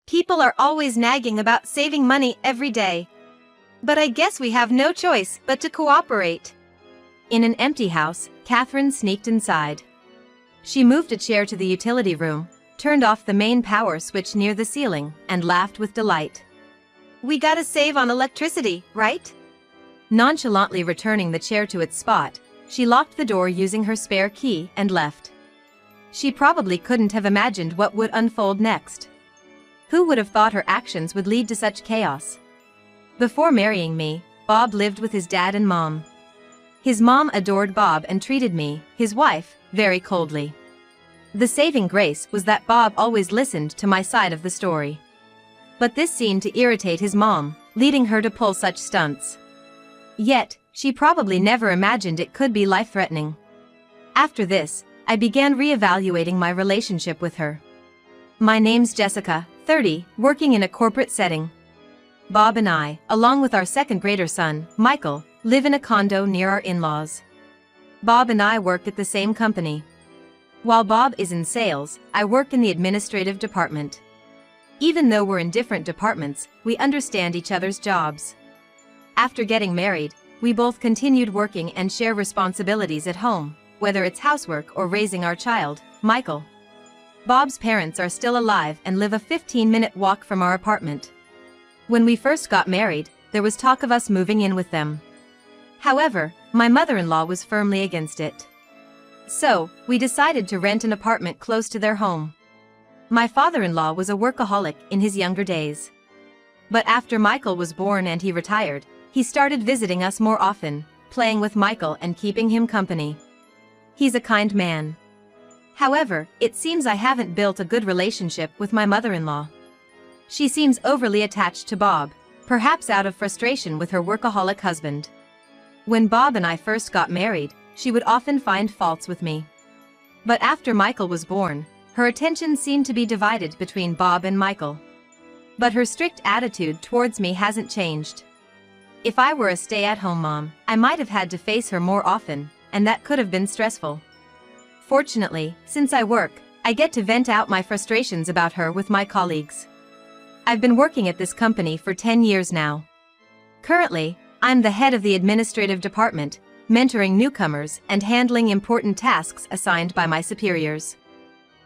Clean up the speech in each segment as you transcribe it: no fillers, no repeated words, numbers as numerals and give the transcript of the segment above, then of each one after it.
People are always nagging about saving money every day. But I guess we have no choice but to cooperate. In an empty house, Catherine sneaked inside. She moved a chair to the utility room, turned off the main power switch near the ceiling, and laughed with delight. We gotta save on electricity, right? Nonchalantly returning the chair to its spot, she locked the door using her spare key and left. She probably couldn't have imagined what would unfold next. Who would have thought her actions would lead to such chaos? Before marrying me, Bob lived with his dad and mom. His mom adored Bob and treated me, his wife, very coldly. The saving grace was that Bob always listened to my side of the story. But this seemed to irritate his mom, leading her to pull such stunts. Yet, she probably never imagined it could be life-threatening. After this, I began reevaluating my relationship with her. My name's Jessica, 30, working in a corporate setting. Bob and I, along with our second-grader son, Michael, live in a condo near our in-laws. Bob and I work at the same company. While Bob is in sales, I work in the administrative department. Even though we're in different departments, we understand each other's jobs. After getting married, we both continued working and share responsibilities at home, whether it's housework or raising our child, Michael. Bob's parents are still alive and live a 15-minute walk from our apartment. When we first got married, there was talk of us moving in with them. However, my mother-in-law was firmly against it. So, we decided to rent an apartment close to their home. My father-in-law was a workaholic in his younger days. But after Michael was born and he retired, he started visiting us more often, playing with Michael and keeping him company. He's a kind man. However, it seems I haven't built a good relationship with my mother-in-law. She seems overly attached to Bob, perhaps out of frustration with her workaholic husband. When Bob and I first got married, she would often find faults with me. But after Michael was born, her attention seemed to be divided between Bob and Michael. But her strict attitude towards me hasn't changed. If I were a stay-at-home mom, I might have had to face her more often, and that could have been stressful. Fortunately, since I work, I get to vent out my frustrations about her with my colleagues. I've been working at this company for 10 years now. Currently, I'm the head of the administrative department, mentoring newcomers and handling important tasks assigned by my superiors.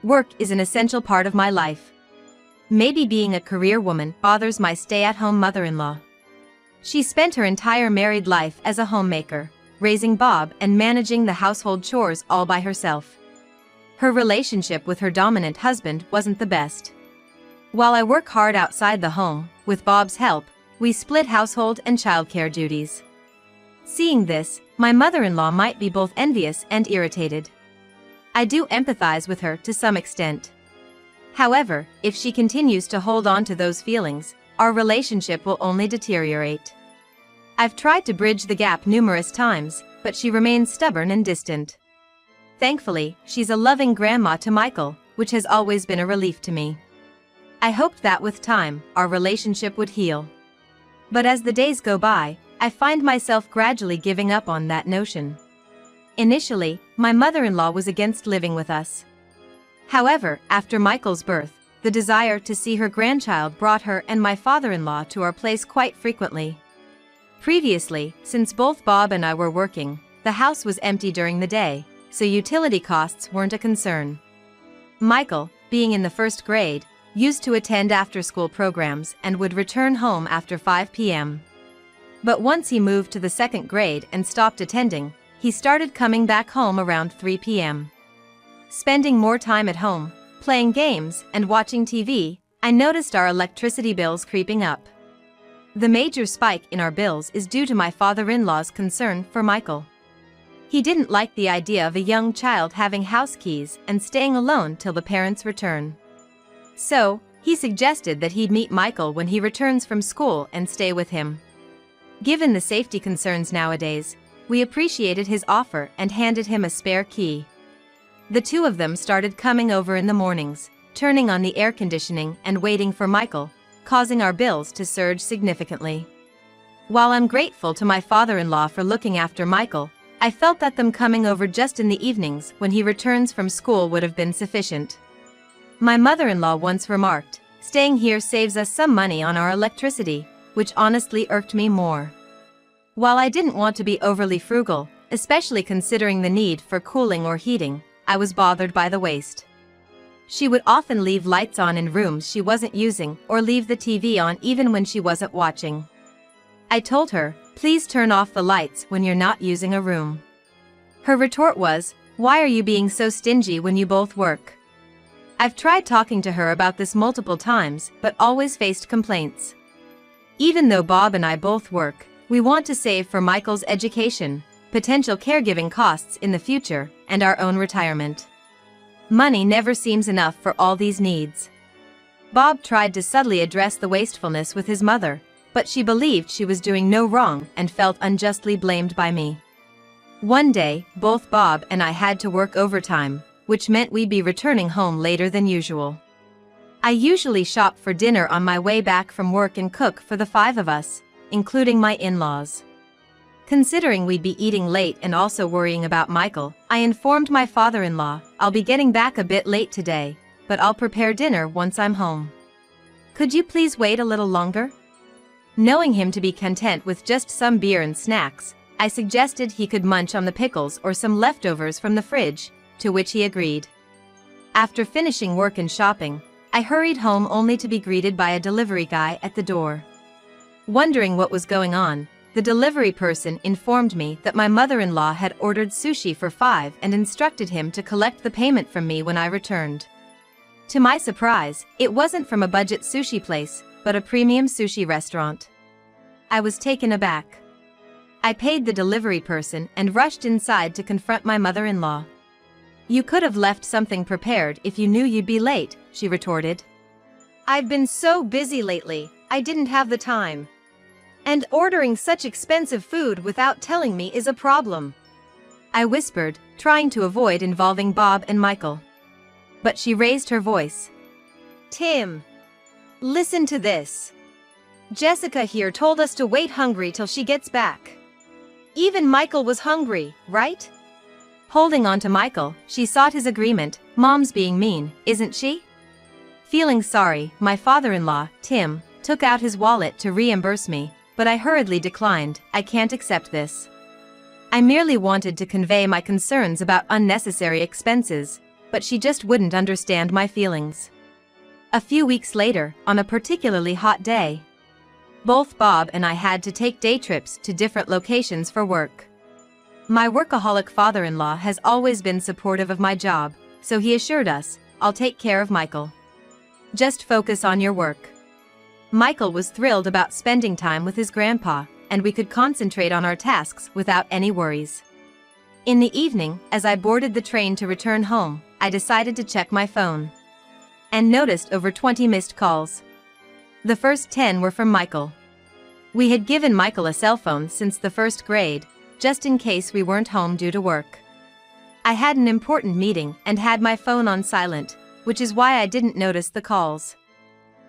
Work is an essential part of my life. Maybe being a career woman bothers my stay-at-home mother-in-law. She spent her entire married life as a homemaker, raising Bob and managing the household chores all by herself. Her relationship with her dominant husband wasn't the best. While I work hard outside the home, with Bob's help, we split household and childcare duties. Seeing this, my mother-in-law might be both envious and irritated. I do empathize with her to some extent. However, if she continues to hold on to those feelings, our relationship will only deteriorate. I've tried to bridge the gap numerous times, but she remains stubborn and distant. Thankfully, she's a loving grandma to Michael, which has always been a relief to me. I hoped that with time, our relationship would heal. But as the days go by, I find myself gradually giving up on that notion. Initially, my mother-in-law was against living with us. However, after Michael's birth, the desire to see her grandchild brought her and my father-in-law to our place quite frequently. Previously, since both Bob and I were working, the house was empty during the day, so utility costs weren't a concern. Michael, being in the first grade, used to attend after-school programs and would return home after 5 p.m. But once he moved to the second grade and stopped attending, he started coming back home around 3 p.m. Spending more time at home, playing games, and watching TV, I noticed our electricity bills creeping up. The major spike in our bills is due to my father-in-law's concern for Michael. He didn't like the idea of a young child having house keys and staying alone till the parents return. So, he suggested that he'd meet Michael when he returns from school and stay with him. Given the safety concerns nowadays, we appreciated his offer and handed him a spare key. The two of them started coming over in the mornings, turning on the air conditioning and waiting for Michael, causing our bills to surge significantly. While I'm grateful to my father-in-law for looking after Michael, I felt that them coming over just in the evenings when he returns from school would have been sufficient. My mother-in-law once remarked, Staying here saves us some money on our electricity, which honestly irked me more. While I didn't want to be overly frugal, especially considering the need for cooling or heating, I was bothered by the waste. She would often leave lights on in rooms she wasn't using or leave the TV on even when she wasn't watching. I told her, please turn off the lights when you're not using a room. Her retort was, why are you being so stingy when you both work? I've tried talking to her about this multiple times, but always faced complaints. Even though Bob and I both work, we want to save for Michael's education, potential caregiving costs in the future, and our own retirement. Money never seems enough for all these needs. Bob tried to subtly address the wastefulness with his mother, but she believed she was doing no wrong and felt unjustly blamed by me. One day, both Bob and I had to work overtime, which meant we'd be returning home later than usual. I usually shop for dinner on my way back from work and cook for the 5 of us, including my in-laws. Considering we'd be eating late and also worrying about Michael, I informed my father-in-law, I'll be getting back a bit late today, but I'll prepare dinner once I'm home. Could you please wait a little longer? Knowing him to be content with just some beer and snacks, I suggested he could munch on the pickles or some leftovers from the fridge, to which he agreed. After finishing work and shopping, I hurried home only to be greeted by a delivery guy at the door. Wondering what was going on, the delivery person informed me that my mother-in-law had ordered sushi for 5 and instructed him to collect the payment from me when I returned. To my surprise, it wasn't from a budget sushi place, but a premium sushi restaurant. I was taken aback. I paid the delivery person and rushed inside to confront my mother-in-law. You could have left something prepared if you knew you'd be late, she retorted. I've been so busy lately, I didn't have the time. And ordering such expensive food without telling me is a problem. I whispered, trying to avoid involving Bob and Michael. But she raised her voice. Tim, listen to this. Jessica here told us to wait hungry till she gets back. Even Michael was hungry, right? Holding on to Michael, she sought his agreement. Mom's being mean, isn't she? Feeling sorry, my father-in-law, Tim, took out his wallet to reimburse me, but I hurriedly declined. I can't accept this. I merely wanted to convey my concerns about unnecessary expenses, but she just wouldn't understand my feelings. A few weeks later, on a particularly hot day, both Bob and I had to take day trips to different locations for work. My workaholic father-in-law has always been supportive of my job, so he assured us, I'll take care of Michael. Just focus on your work. Michael was thrilled about spending time with his grandpa, and we could concentrate on our tasks without any worries. In the evening, as I boarded the train to return home, I decided to check my phone. And noticed over 20 missed calls. The first 10 were from Michael. We had given Michael a cell phone since the 1st grade, just in case we weren't home due to work. I had an important meeting and had my phone on silent, which is why I didn't notice the calls.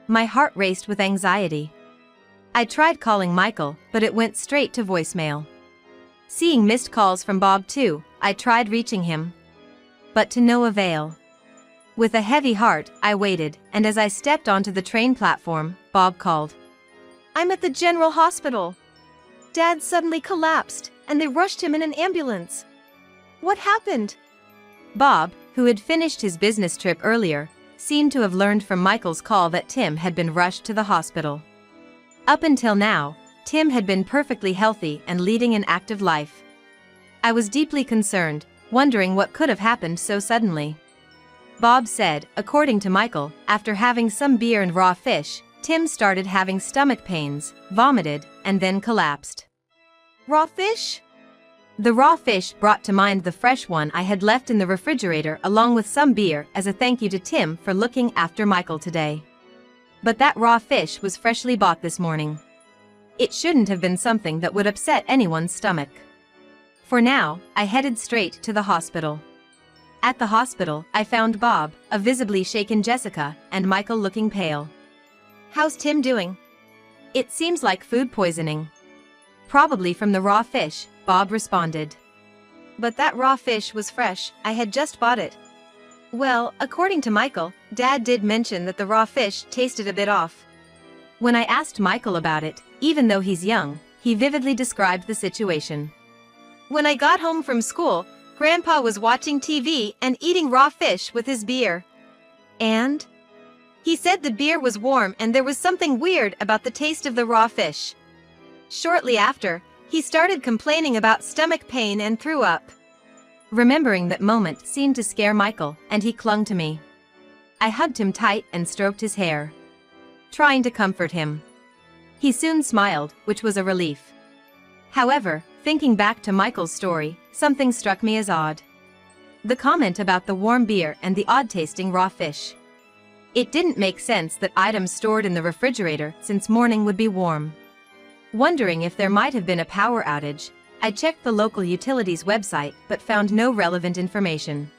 My heart raced with anxiety. I tried calling Michael, but it went straight to voicemail. Seeing missed calls from Bob too, I tried reaching him. But to no avail. With a heavy heart, I waited, and as I stepped onto the train platform, Bob called. I'm at the General Hospital. Dad suddenly collapsed, and they rushed him in an ambulance. What happened? Bob, who had finished his business trip earlier, seemed to have learned from Michael's call that Tim had been rushed to the hospital. Up until now, Tim had been perfectly healthy and leading an active life. I was deeply concerned, wondering what could have happened so suddenly. Bob said, according to Michael, after having some beer and raw fish, Tim started having stomach pains, vomited, and then collapsed. Raw fish? The raw fish brought to mind the fresh one I had left in the refrigerator along with some beer as a thank you to Tim for looking after Michael today. But that raw fish was freshly bought this morning. It shouldn't have been something that would upset anyone's stomach. For now, I headed straight to the hospital. At the hospital, I found Bob, a visibly shaken Jessica, and Michael looking pale. How's Tim doing? It seems like food poisoning. Probably from the raw fish, Bob responded. But that raw fish was fresh, I had just bought it. Well, according to Michael, Dad did mention that the raw fish tasted a bit off. When I asked Michael about it, even though he's young, he vividly described the situation. When I got home from school, Grandpa was watching TV and eating raw fish with his beer. And? He said the beer was warm and there was something weird about the taste of the raw fish. Shortly after, he started complaining about stomach pain and threw up. Remembering that moment seemed to scare Michael, and he clung to me. I hugged him tight and stroked his hair, trying to comfort him. He soon smiled, which was a relief. However, thinking back to Michael's story, something struck me as odd. The comment about the warm beer and the odd-tasting raw fish. It didn't make sense that items stored in the refrigerator since morning would be warm. Wondering if there might have been a power outage, I checked the local utilities website but found no relevant information.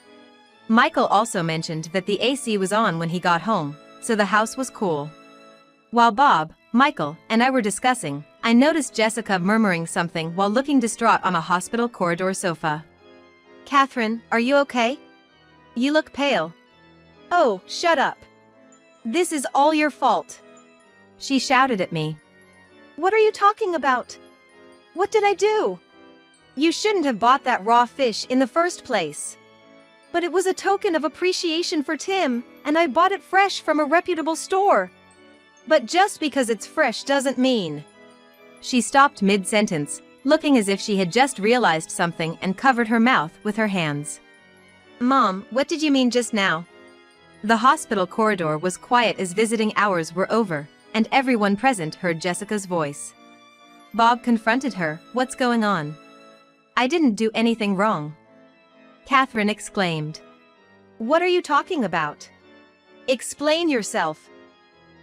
Michael also mentioned that the AC was on when he got home, so the house was cool. While Bob, Michael, and I were discussing, I noticed Jessica murmuring something while looking distraught on a hospital corridor sofa. "Catherine, are you okay? You look pale." "Oh, shut up. This is all your fault," she shouted at me. "What are you talking about? What did I do? You shouldn't have bought that raw fish in the first place." "But it was a token of appreciation for Tim, and I bought it fresh from a reputable store." "But just because it's fresh doesn't mean..." She stopped mid-sentence, looking as if she had just realized something and covered her mouth with her hands. "Mom, what did you mean just now?" The hospital corridor was quiet as visiting hours were over, and everyone present heard Jessica's voice. Bob confronted her. "What's going on?" "I didn't do anything wrong," Catherine exclaimed. "What are you talking about? Explain yourself."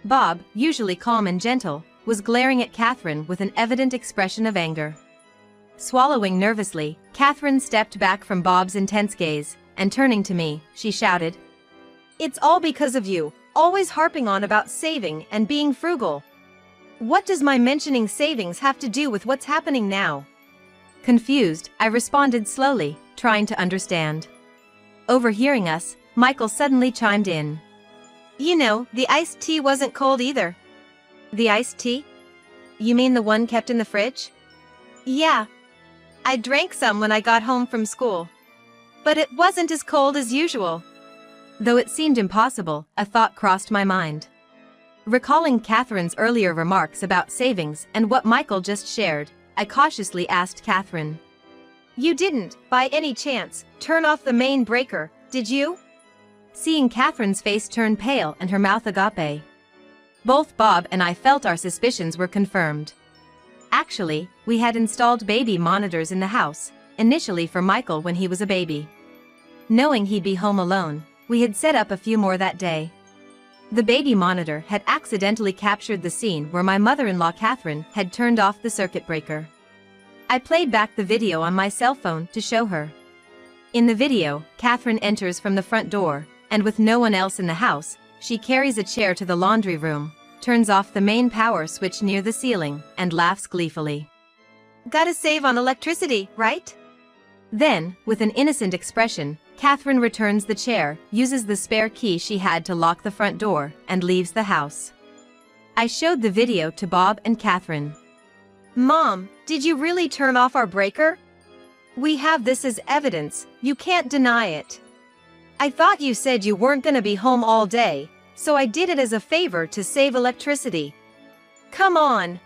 Bob, usually calm and gentle, was glaring at Catherine with an evident expression of anger. Swallowing nervously, Catherine stepped back from Bob's intense gaze, and turning to me, she shouted, "It's all because of you, always harping on about saving and being frugal. What does my mentioning savings have to do with what's happening now?" Confused, I responded slowly, trying to understand. Overhearing us, Michael suddenly chimed in. "You know, the iced tea wasn't cold either." "The iced tea? You mean the one kept in the fridge?" "Yeah. I drank some when I got home from school. But it wasn't as cold as usual." Though it seemed impossible, a thought crossed my mind. Recalling Catherine's earlier remarks about savings and what Michael just shared, I cautiously asked Catherine, "You didn't, by any chance, turn off the main breaker, did you?" Seeing Catherine's face turn pale and her mouth agape, both Bob and I felt our suspicions were confirmed. Actually, we had installed baby monitors in the house, initially for Michael when he was a baby. Knowing he'd be home alone, we had set up a few more that day. The baby monitor had accidentally captured the scene where my mother-in-law Catherine had turned off the circuit breaker. I played back the video on my cell phone to show her. In the video, Catherine enters from the front door, and with no one else in the house, she carries a chair to the laundry room, turns off the main power switch near the ceiling, and laughs gleefully. "Gotta save on electricity, right?" Then, with an innocent expression, Catherine returns the chair, uses the spare key she had to lock the front door, and leaves the house. I showed the video to Bob and Catherine. "Mom, did you really turn off our breaker? We have this as evidence, you can't deny it. I thought you said you weren't gonna be home all day, so I did it as a favor to save electricity. Come on.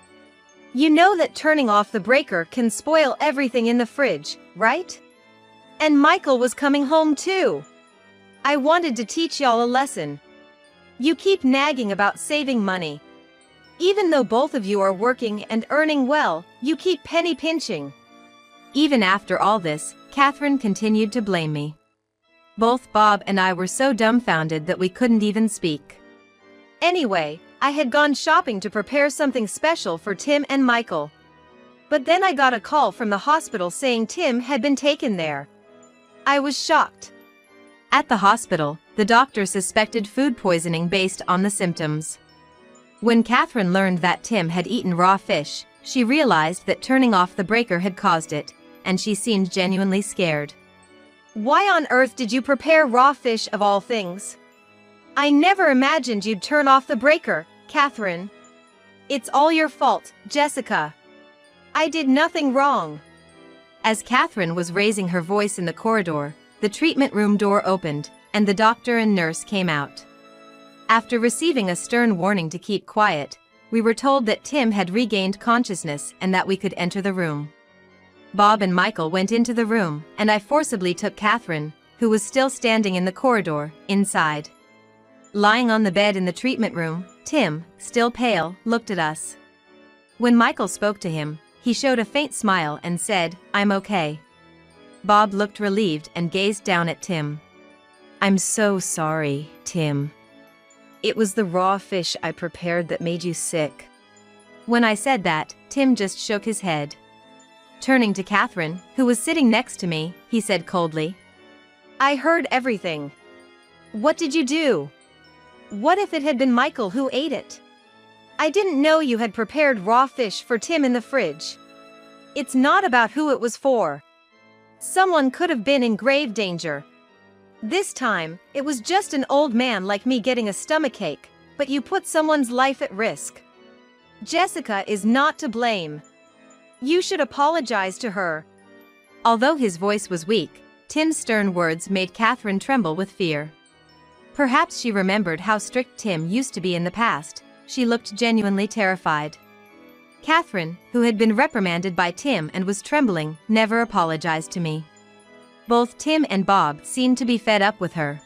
You know that turning off the breaker can spoil everything in the fridge, right? And Michael was coming home too. I wanted to teach y'all a lesson. You keep nagging about saving money. Even though both of you are working and earning well, you keep penny pinching." Even after all this, Catherine continued to blame me. Both Bob and I were so dumbfounded that we couldn't even speak. Anyway, I had gone shopping to prepare something special for Tim and Michael. But then I got a call from the hospital saying Tim had been taken there. I was shocked. At the hospital, the doctor suspected food poisoning based on the symptoms. When Catherine learned that Tim had eaten raw fish, she realized that turning off the breaker had caused it, and she seemed genuinely scared. Why on earth did you prepare raw fish of all things? I never imagined you'd turn off the breaker, Catherine. It's all your fault, Jessica. I did nothing wrong. As Catherine was raising her voice in the corridor, the treatment room door opened, and the doctor and nurse came out. After receiving a stern warning to keep quiet, we were told that Tim had regained consciousness and that we could enter the room. Bob and Michael went into the room, and I forcibly took Catherine, who was still standing in the corridor, inside. Lying on the bed in the treatment room, Tim, still pale, looked at us. When Michael spoke to him, he showed a faint smile and said, "I'm okay." Bob looked relieved and gazed down at Tim. "I'm so sorry, Tim. It was the raw fish I prepared that made you sick." When I said that, Tim just shook his head. Turning to Catherine, who was sitting next to me, he said coldly, "I heard everything. What did you do? What if it had been Michael who ate it? I didn't know you had prepared raw fish for Tim in the fridge. It's not about who it was for. Someone could have been in grave danger. This time, it was just an old man like me getting a stomachache, but you put someone's life at risk. Jessica is not to blame. You should apologize to her." Although his voice was weak, Tim's stern words made Catherine tremble with fear. Perhaps she remembered how strict Tim used to be in the past. She looked genuinely terrified. Catherine, who had been reprimanded by Tim and was trembling, never apologized to me. Both Tim and Bob seemed to be fed up with her.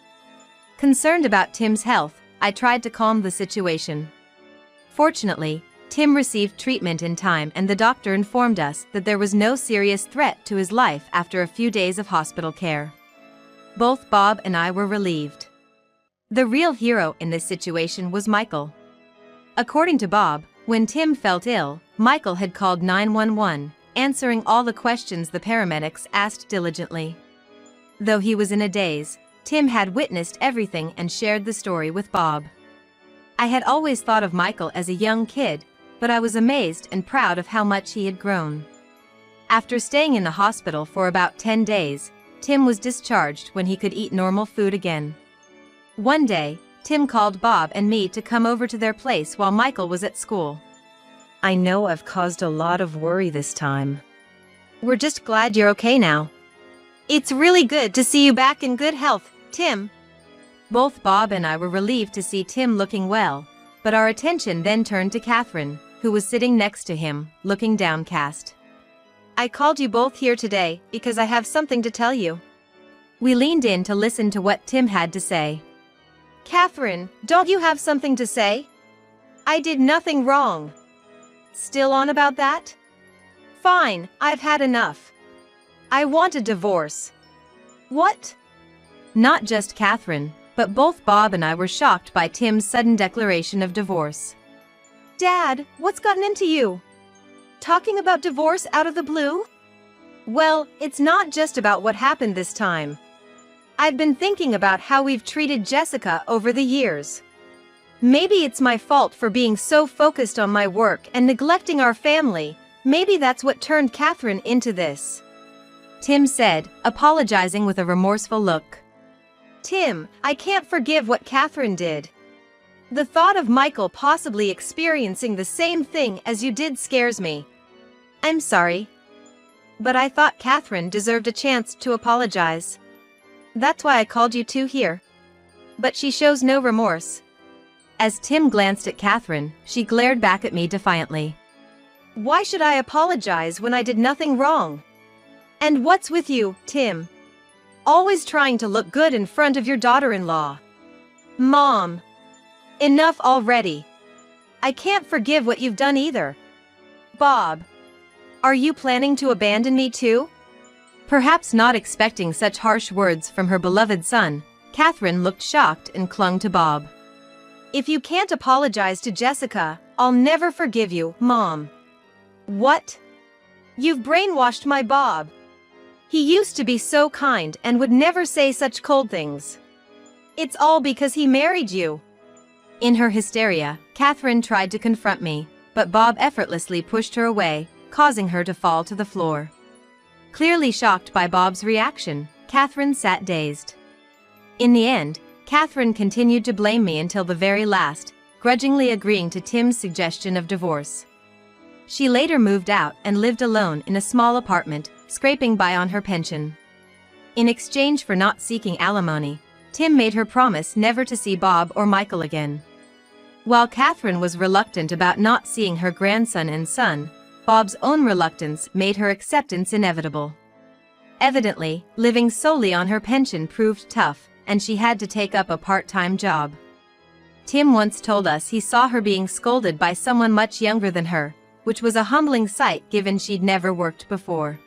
Concerned about Tim's health, I tried to calm the situation. Fortunately, Tim received treatment in time and the doctor informed us that there was no serious threat to his life after a few days of hospital care. Both Bob and I were relieved. The real hero in this situation was Michael. According to Bob, when Tim felt ill, Michael had called 911, answering all the questions the paramedics asked diligently. Though he was in a daze, Tim had witnessed everything and shared the story with Bob. I had always thought of Michael as a young kid, but I was amazed and proud of how much he had grown. After staying in the hospital for about 10 days, Tim was discharged when he could eat normal food again. One day, Tim called Bob and me to come over to their place while Michael was at school. "I know I've caused a lot of worry this time. We're just glad you're okay now. It's really good to see you back in good health, Tim." Both Bob and I were relieved to see Tim looking well, but our attention then turned to Catherine, who was sitting next to him, looking downcast. "I called you both here today because I have something to tell you." We leaned in to listen to what Tim had to say. "Catherine, don't you have something to say? I did nothing wrong." "Still on about that? Fine, I've had enough. I want a divorce." "What?" Not just Catherine, but both Bob and I were shocked by Tim's sudden declaration of divorce. "Dad, what's gotten into you? Talking about divorce out of the blue?" "Well, it's not just about what happened this time. I've been thinking about how we've treated Jessica over the years. Maybe it's my fault for being so focused on my work and neglecting our family. Maybe that's what turned Catherine into this," Tim said, apologizing with a remorseful look. "Tim, I can't forgive what Catherine did. The thought of Michael possibly experiencing the same thing as you did scares me. I'm sorry. But I thought Catherine deserved a chance to apologize. That's why I called you two here." But she shows no remorse. As Tim glanced at Catherine, she glared back at me defiantly. "Why should I apologize when I did nothing wrong? And what's with you, Tim? Always trying to look good in front of your daughter-in-law. Mom. Enough already. I can't forgive what you've done either. Bob. Are you planning to abandon me too?" Perhaps not expecting such harsh words from her beloved son, Catherine looked shocked and clung to Bob. "If you can't apologize to Jessica, I'll never forgive you, Mom." "What? You've brainwashed my Bob. He used to be so kind and would never say such cold things. It's all because he married you." In her hysteria, Catherine tried to confront me, but Bob effortlessly pushed her away, causing her to fall to the floor. Clearly shocked by Bob's reaction, Catherine sat dazed. In the end, Catherine continued to blame me until the very last, grudgingly agreeing to Tim's suggestion of divorce. She later moved out and lived alone in a small apartment, scraping by on her pension. In exchange for not seeking alimony, Tim made her promise never to see Bob or Michael again. While Catherine was reluctant about not seeing her grandson and son, Bob's own reluctance made her acceptance inevitable. Evidently, living solely on her pension proved tough, and she had to take up a part-time job. Tim once told us he saw her being scolded by someone much younger than her, which was a humbling sight given she'd never worked before.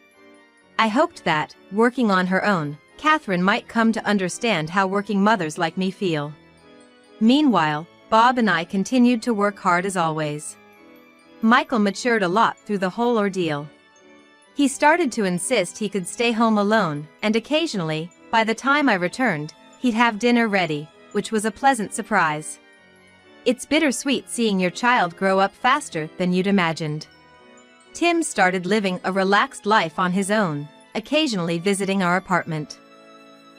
I hoped that, working on her own, Catherine might come to understand how working mothers like me feel. Meanwhile, Bob and I continued to work hard as always. Michael matured a lot through the whole ordeal. He started to insist he could stay home alone, and occasionally, by the time I returned, he'd have dinner ready, which was a pleasant surprise. It's bittersweet seeing your child grow up faster than you'd imagined. Tim started living a relaxed life on his own, occasionally visiting our apartment.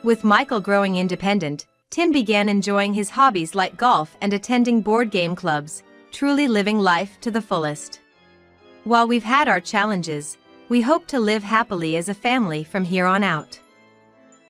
With Michael growing independent, Tim began enjoying his hobbies like golf and attending board game clubs, truly living life to the fullest. While we've had our challenges, we hope to live happily as a family from here on out.